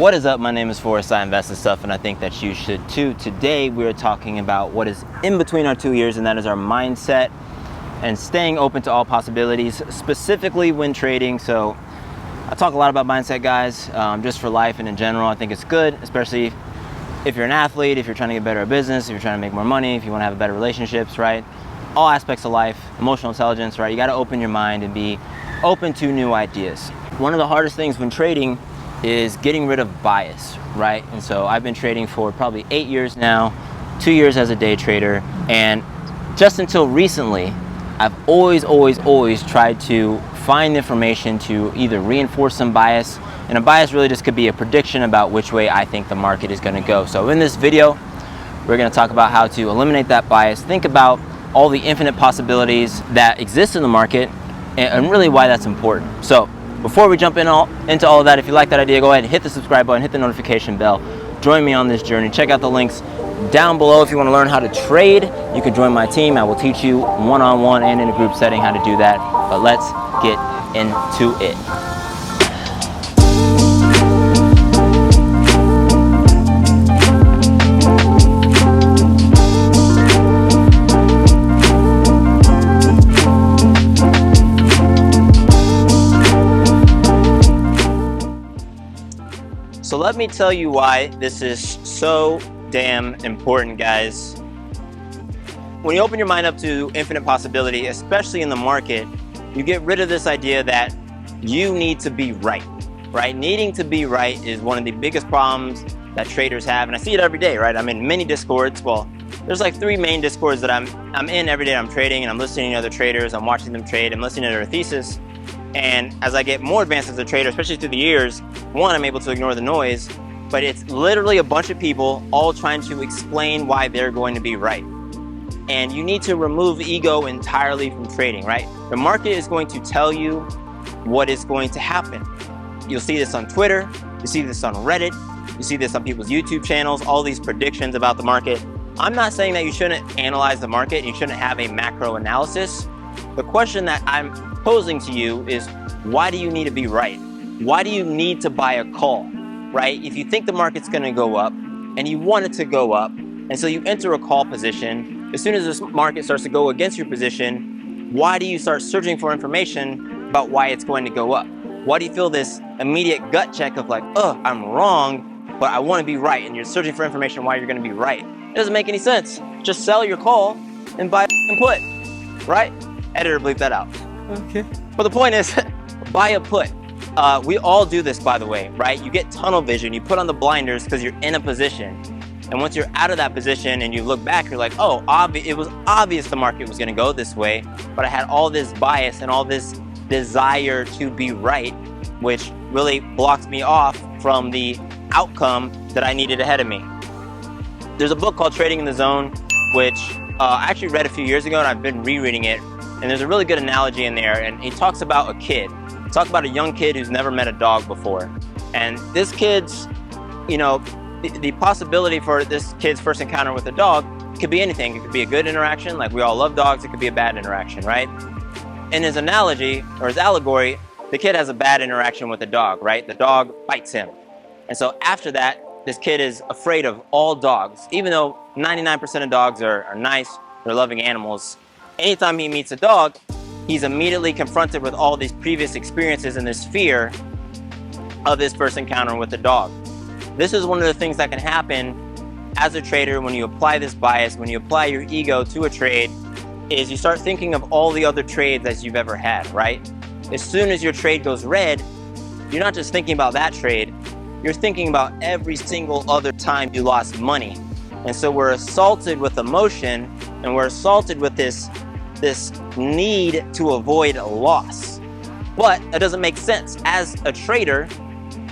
What is up? My name is Forrest. I invest in stuff and I think that you should too. Today we are talking about what is in between our 2 ears, and that is our mindset and staying open to all possibilities, specifically when trading. So I talk a lot about mindset, guys, just for life and in general. I think it's good, especially if you're an athlete, if you're trying to get better at business, if you're trying to make more money, if you want to have better relationships, right? All aspects of life, emotional intelligence, right? You got to open your mind and be open to new ideas. One of the hardest things when trading is getting rid of bias, right? And so I've been trading for probably 8 years now, 2 years as a day trader, and just until recently, I've always tried to find information to either reinforce some bias, and a bias really just could be a prediction about which way I think the market is going to go. So in this video, we're going to talk about how to eliminate that bias, think about all the infinite possibilities that exist in the market, and really why that's important. So before we jump into all of that, if you like that idea, go ahead and hit the subscribe button, hit the notification bell. Join me on this journey. Check out the links down below if you want to learn how to trade. You can join my team. I will teach you one-on-one and in a group setting how to do that. But let's get into it. So let me tell you why this is so damn important, guys. When you open your mind up to infinite possibility, especially in the market, you get rid of this idea that you need to be right? Needing to be right is one of the biggest problems that traders have, and I see it every day, right? I'm in many discords. Well, there's like 3 main discords that I'm in every day. I'm trading and I'm listening to other traders, I'm watching them trade, I'm listening to their thesis. And as I get more advanced as a trader, especially through the years, one, I'm able to ignore the noise, but it's literally a bunch of people all trying to explain why they're going to be right. And you need to remove ego entirely from trading, right? The market is going to tell you what is going to happen. You'll see this on Twitter, you see this on Reddit, you see this on people's YouTube channels, all these predictions about the market. I'm not saying that you shouldn't analyze the market, you shouldn't have a macro analysis. The question that I'm posing to you is, why do you need to be right? Why do you need to buy a call, right? If you think the market's gonna go up and you want it to go up, and so you enter a call position, as soon as this market starts to go against your position, why do you start searching for information about why it's going to go up? Why do you feel this immediate gut check of like, oh, I'm wrong, but I wanna be right, and you're searching for information why you're gonna be right? It doesn't make any sense. Just sell your call and buy a put, right? Editor, bleep that out. Okay. But the point is, buy a put. We all do this, by the way, right? You get tunnel vision, you put on the blinders because you're in a position. And once you're out of that position and you look back, you're like, oh, it was obvious the market was gonna go this way, but I had all this bias and all this desire to be right, which really blocks me off from the outcome that I needed ahead of me. There's a book called Trading in the Zone, which I actually read a few years ago and I've been rereading it. And there's a really good analogy in there, and he talks about a kid. He talks about a young kid who's never met a dog before. And this kid's, the possibility for this kid's first encounter with a dog could be anything. It could be a good interaction, like we all love dogs. It could be a bad interaction, right? In his analogy, or his allegory, the kid has a bad interaction with a dog, right? The dog bites him. And so after that, this kid is afraid of all dogs. Even though 99% of dogs are nice, they're loving animals, anytime he meets a dog, he's immediately confronted with all these previous experiences and this fear of this first encounter with the dog. This is one of the things that can happen as a trader when you apply this bias, when you apply your ego to a trade, is you start thinking of all the other trades that you've ever had, right? As soon as your trade goes red, you're not just thinking about that trade, you're thinking about every single other time you lost money. And so we're assaulted with emotion, and we're assaulted with this need to avoid a loss. But that doesn't make sense. As a trader,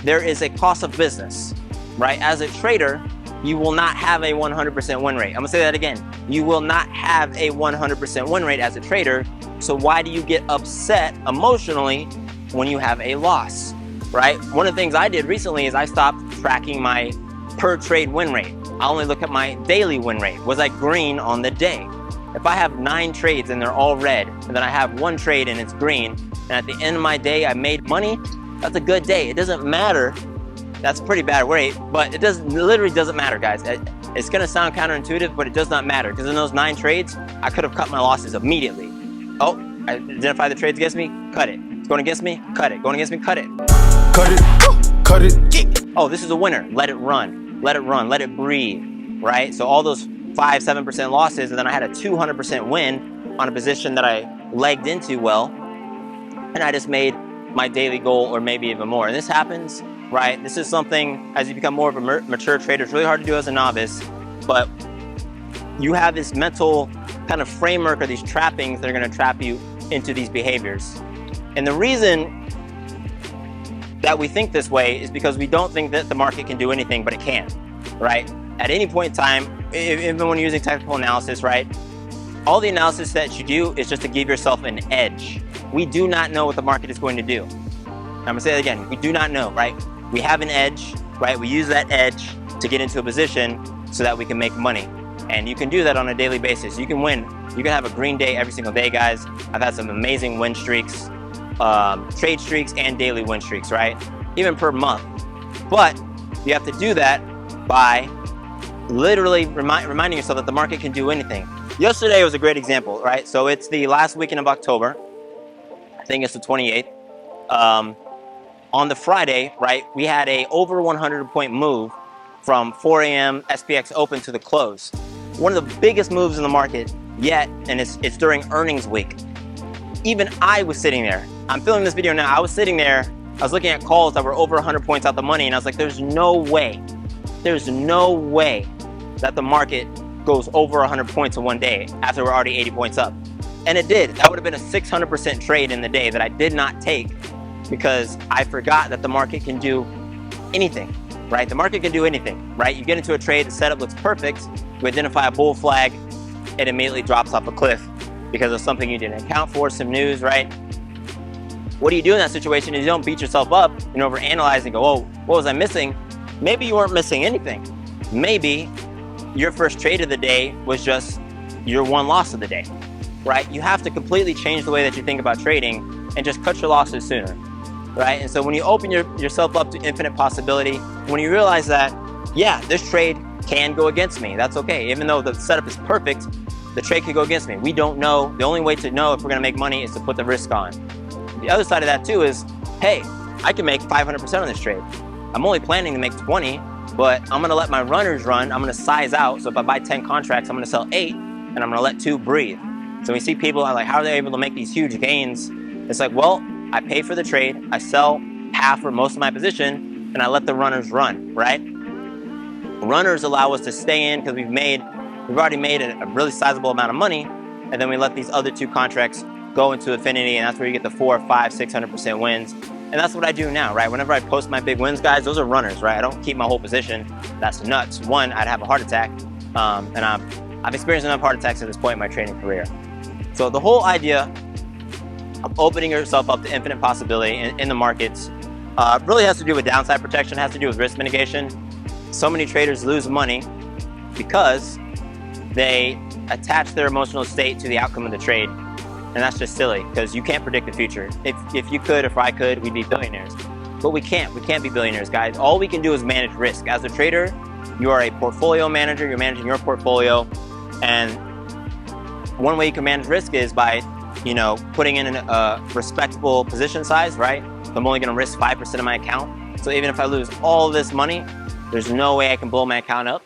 there is a cost of business, right? As a trader, you will not have a 100% win rate. I'm gonna say that again. You will not have a 100% win rate as a trader. So why do you get upset emotionally when you have a loss, right? One of the things I did recently is I stopped tracking my per trade win rate. I only look at my daily win rate. Was I green on the day? If I have 9 trades and they're all red, and then I have 1 trade and it's green, and at the end of my day I made money, that's a good day. It doesn't matter That's a pretty bad rate, but it literally doesn't matter, guys. It's gonna sound counterintuitive, but it does not matter, because in those 9 trades, I could have cut my losses immediately. Oh, I identify the trades against me, cut it. It's going against me, cut it. Going against me, cut it. Cut it, cut it. Oh, this is a winner. Let it run, let it run, let it breathe, right? So all those 5-7% losses, and then I had a 200% win on a position that I legged into well, and I just made my daily goal, or maybe even more. And this happens, right? This is something, as you become more of a mature trader, it's really hard to do as a novice, but you have this mental kind of framework, or these trappings that are going to trap you into these behaviors. And the reason that we think this way is because we don't think that the market can do anything, but it can, right? At any point in time, even when you're using technical analysis, right? All the analysis that you do is just to give yourself an edge. We do not know what the market is going to do. I'm gonna say it again, we do not know, right? We have an edge, right? We use that edge to get into a position so that we can make money. And you can do that on a daily basis. You can win. You can have a green day every single day, guys. I've had some amazing win streaks, trade streaks, and daily win streaks, right? Even per month. But you have to do that by literally reminding yourself that the market can do anything. Yesterday was a great example, right? So it's the last weekend of October. I think it's the 28th. On the Friday, right, we had a over 100-point move from 4 a.m. SPX open to the close. One of the biggest moves in the market yet, and it's during earnings week. Even I was sitting there. I'm filming this video now. I was sitting there. I was looking at calls that were over 100 points out the money, and I was like, there's no way that the market goes over 100 points in one day after we're already 80 points up. And it did. That would have been a 600% trade in the day that I did not take, because I forgot that the market can do anything, right? The market can do anything, right? You get into a trade, the setup looks perfect, you identify a bull flag, it immediately drops off a cliff because of something you didn't account for, some news, right? What do you do in that situation is you don't beat yourself up and overanalyze and go, oh, what was I missing? Maybe you weren't missing anything. Maybe your first trade of the day was just your one loss of the day, right? You have to completely change the way that you think about trading and just cut your losses sooner, right? And so when you open yourself up to infinite possibility, when you realize that, yeah, this trade can go against me, that's okay. Even though the setup is perfect, the trade could go against me. We don't know. The only way to know if we're gonna make money is to put the risk on. The other side of that too is, hey, I can make 500% on this trade. I'm only planning to make 20, but I'm gonna let my runners run. I'm gonna size out. So if I buy 10 contracts, I'm gonna sell 8, and I'm gonna let 2 breathe. So we see people are like, how are they able to make these huge gains? It's like, well, I pay for the trade, I sell half or most of my position, and I let the runners run, right? Runners allow us to stay in because we've already made a really sizable amount of money, and then we let these other 2 contracts go into infinity, and that's where you get the 400%, 500%, 600% wins. And that's what I do now, right? Whenever I post my big wins, guys, those are runners, right? I don't keep my whole position. That's nuts. One, I'd have a heart attack, and I've experienced enough heart attacks at this point in my trading career. So the whole idea of opening yourself up to infinite possibility in the markets really has to do with downside protection, has to do with risk mitigation. So many traders lose money because they attach their emotional state to the outcome of the trade. And that's just silly, because you can't predict the future. If you could, if I could, we'd be billionaires. But we can't be billionaires, guys. All we can do is manage risk. As a trader, you are a portfolio manager, you're managing your portfolio. And one way you can manage risk is by, putting in a respectable position size, right? So I'm only gonna risk 5% of my account. So even if I lose all this money, there's no way I can blow my account up,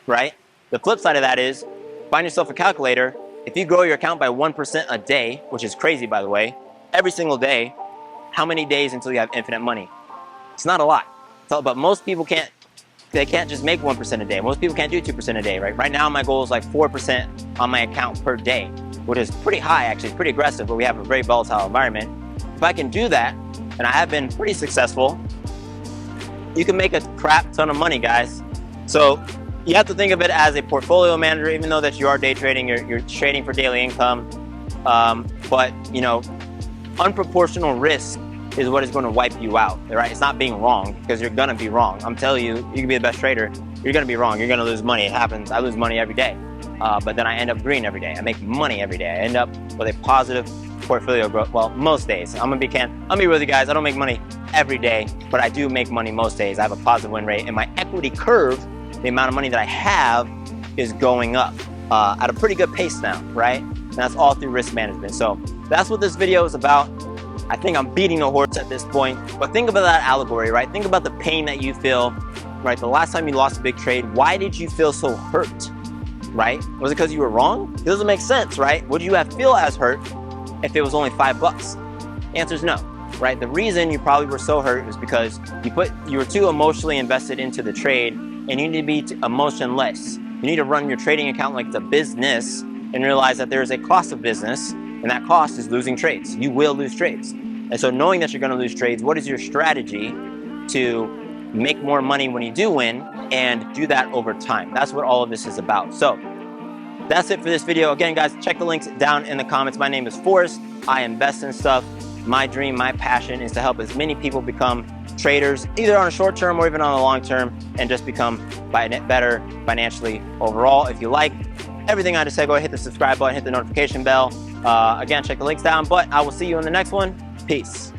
right? The flip side of that is, find yourself a calculator. If you grow your account by 1% a day, which is crazy, by the way, every single day, how many days until you have infinite money? It's not a lot. But most people can't just make 1% a day. Most people can't do 2% a day, right? Right now, my goal is like 4% on my account per day, which is pretty high, actually. It's pretty aggressive, but we have a very volatile environment. If I can do that, and I have been pretty successful, you can make a crap ton of money, guys. So you have to think of it as a portfolio manager, even though that you are day trading, you're trading for daily income. But unproportional risk is what is going to wipe you out, right? It's not being wrong, because you're gonna be wrong. I'm telling you, you can be the best trader, you're gonna be wrong, you're gonna lose money. It happens. I lose money every day, but then I end up green every day. I make money every day. I end up with a positive portfolio growth. Well, most days. I'm gonna be real with you guys. I don't make money every day, but I do make money most days. I have a positive win rate, and my equity curve, the amount of money that I have, is going up at a pretty good pace now, right? And that's all through risk management. So that's what this video is about. I think I'm beating the horse at this point, but think about that allegory, right? Think about the pain that you feel, right? The last time you lost a big trade, why did you feel so hurt, right? Was it because you were wrong? It doesn't make sense, right? Would you have feel as hurt if it was only $5? The answer is no, right? The reason you probably were so hurt was because you were too emotionally invested into the trade, and you need to be emotionless. You need to run your trading account like it's a business and realize that there is a cost of business, and that cost is losing trades. You will lose trades. And so knowing that you're gonna lose trades, what is your strategy to make more money when you do win and do that over time? That's what all of this is about. So that's it for this video. Again, guys, check the links down in the comments. My name is Forrest. I invest in stuff. My dream, my passion is to help as many people become traders, either on a short term or even on a long term, and just become better financially overall. If you like everything I just said, go ahead, hit the subscribe button, hit the notification bell. Again, check the links down, but I will see you in the next one. Peace.